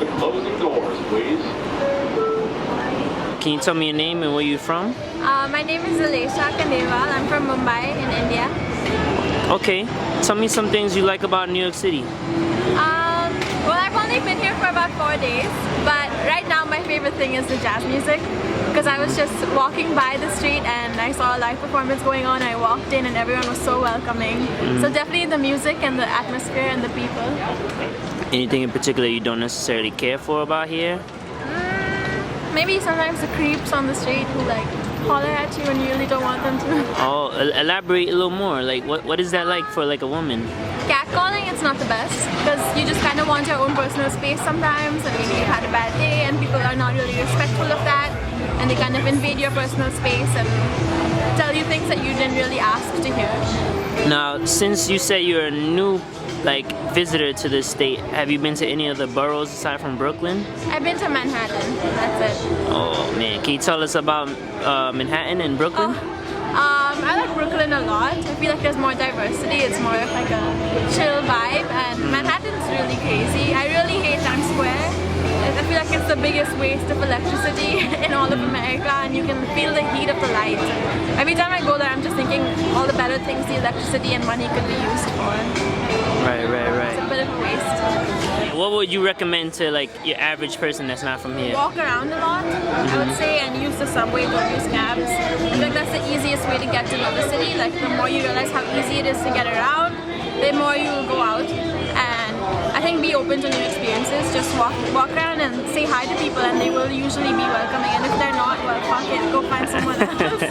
the closing doors, please. Can you tell me your name and where you're from? My name is Alesha. I'm from Mumbai in India. Okay. Tell me some things you like about New York City. Well, I've only been here for about 4 days, but right now my favorite thing is the jazz music, because I was just walking by the street and I saw a live performance going on. I walked in and everyone was so welcoming. So definitely the music and the atmosphere and the people. Anything in particular you don't necessarily care for about here? Maybe sometimes the creeps on the street who like holler at you and you really don't want them to. Oh, elaborate a little more. Like, what is that like for like a woman? Catcalling, it's not the best, because you just kind of want your own personal space sometimes, and maybe you've had a bad day and people are not really respectful of that, and they kind of invade your personal space and tell you things that you didn't really ask to hear. Now, since you said you're a new visitor to this state, have you been to any of the boroughs aside from Brooklyn? I've been to Manhattan, that's it. Oh man, can you tell us about Manhattan and Brooklyn? I like Brooklyn a lot. I feel like there's more diversity. It's more of like a chill vibe, and Manhattan's really crazy. I really hate Times Square. I feel like it's the biggest waste of electricity in all of America, and you can feel the heat of the lights. Every time I go there, I'm just thinking all the better things the electricity and money could be used for. Right. It's a bit of a waste. What would you recommend to like your average person that's not from here? Walk around a lot, I would say, and use the subway, don't use cabs. I feel like that's the easiest way to get to know the city. Like, the more you realize how easy it is to get around, the more you will go out. And I think be open to new experiences. Just walk around and say hi to people, and they will usually be welcoming. And if they're not, well, fuck it, go find someone else.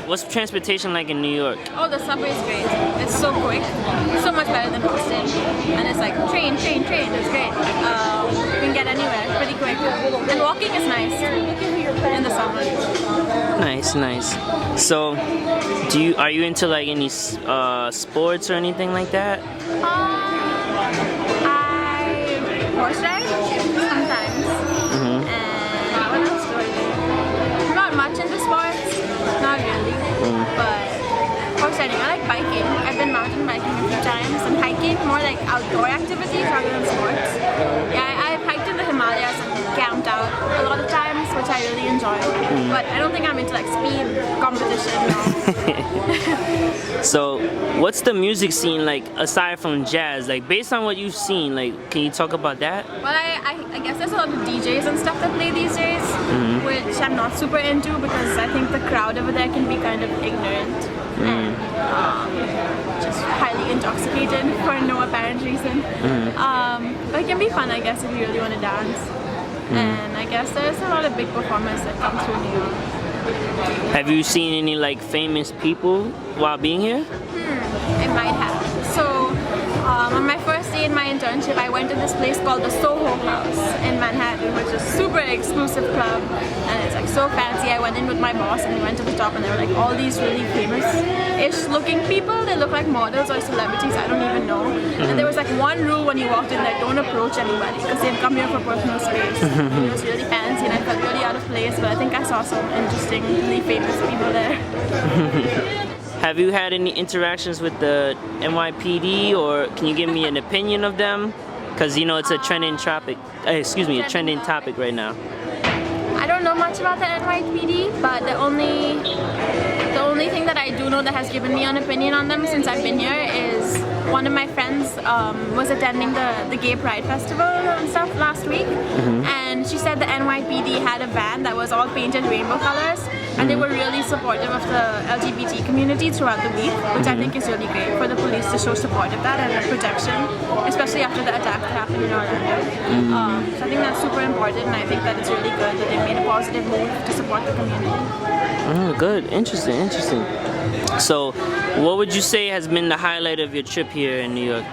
What's transportation like in New York? Oh, the subway is great. It's so quick. It's so much better than Boston. And it's like train. It's great. You can get anywhere pretty quick. And walking is nice in the summer. Nice. So, are you into like any sports or anything like that? I horse ride sometimes. And what else do I do? I'm not much into sports, not really. But horse riding, I like biking. I've been mountain biking a few times, and hiking, more like outdoor activities rather than sports. Yeah, I've hiked in the Himalayas and camped out a lot of times, which I really enjoy. But I don't think I'm into like speed competition. No. So, what's the music scene like aside from jazz? Like, based on what you've seen, like, can you talk about that? Well, I guess there's a lot of DJs and stuff that play these days, which I'm not super into, because I think the crowd over there can be kind of ignorant and just highly intoxicated for no apparent reason. But it can be fun, I guess, if you really want to dance. And I guess there's a lot of big performers that come through New York. Have you seen any like famous people while being here? I might have. So, on my first day in my internship, I went to this place called the Soho House in Manhattan, which is a super exclusive club, and it's like so fancy. I went in with my boss and we went to the top, and there were like all these really famous-ish looking people. They look like models or celebrities, I don't even know. And there was like one rule when you walked in there: don't approach anybody, because they've come here for personal space. It was really fancy and I felt really out of place, but I think I saw some interesting, really famous people there. Have you had any interactions with the NYPD, or can you give me an opinion of them? Because you know it's a trending topic. A trending topic right now. I don't know much about the NYPD, but the only thing that I do know that has given me an opinion on them since I've been here is one of my friends was attending the Gay Pride Festival and stuff last week, and she said the NYPD had a van that was all painted rainbow colors, and they were really supportive of the LGBT community throughout the week, which I think is really great for the police to show support of that and the protection, especially after the attack that happened in Orlando. So I think that's super important, and I think that it's really good that they made a positive move to support the community. Good, interesting. So, what would you say has been the highlight of your trip here in New York?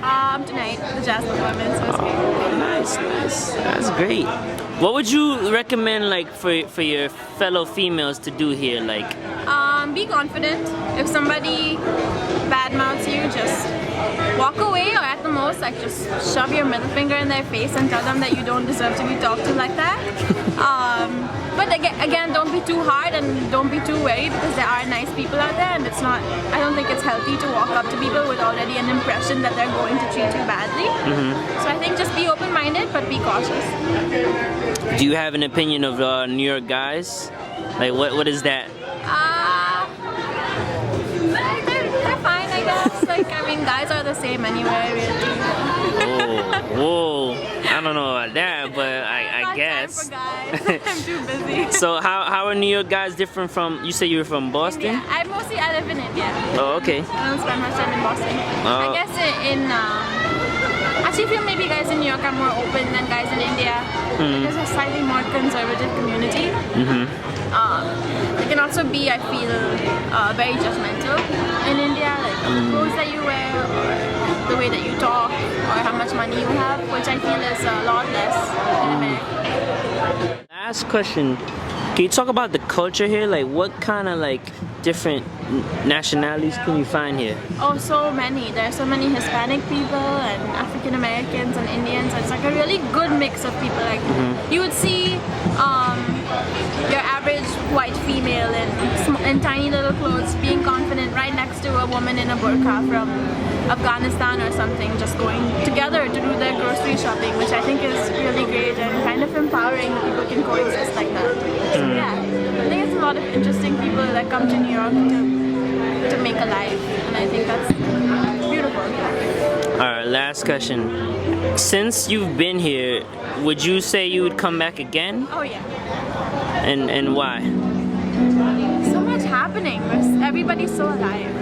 Tonight, the jazz performance was great. Nice. That's great. What would you recommend, like, for your fellow females to do here, like? Be confident. If somebody badmouths you, just walk away, or at the most, like, just shove your middle finger in their face and tell them that you don't deserve to be talked to like that. But again, don't be too hard and don't be too wary, because there are nice people out there, and it's not. I don't think it's healthy to walk up to people with already an impression that they're going to treat you badly. So I think just be open-minded, but be cautious. Do you have an opinion of New York guys? Like, what is that? They're fine, I guess. Like, I mean, guys are the same anywhere, really. Whoa. I don't know about that, but I guess. Time for guys. I'm too busy. So how are New York guys different from? You say you were from Boston? India. I live in India. Oh, okay. I don't spend much time in Boston. I guess actually, I feel maybe guys in New York are more open than guys in India, because a slightly more conservative community. It can also be, I feel, very judgmental in India, like the clothes that you wear, or the way that you talk, or how much money you have, which I feel is a lot less in America. Last question. Can you talk about the culture here? Like, what kind of like different nationalities can you find here? Oh, so many. There are so many Hispanic people and African Americans and Indians. It's like a really good mix of people. Like you would see your average white female in tiny little clothes being confident right next to a woman in a burqa from Afghanistan or something, just going together to do their grocery shopping, which I think is really great and kind of empowering that people can coexist like that. So yeah, I think it's a lot of interesting people that come to New York to make a life, and I think that's beautiful. Alright, last question. Since you've been here, would you say you would come back again? Oh yeah. And why? So much happening. Everybody's so alive.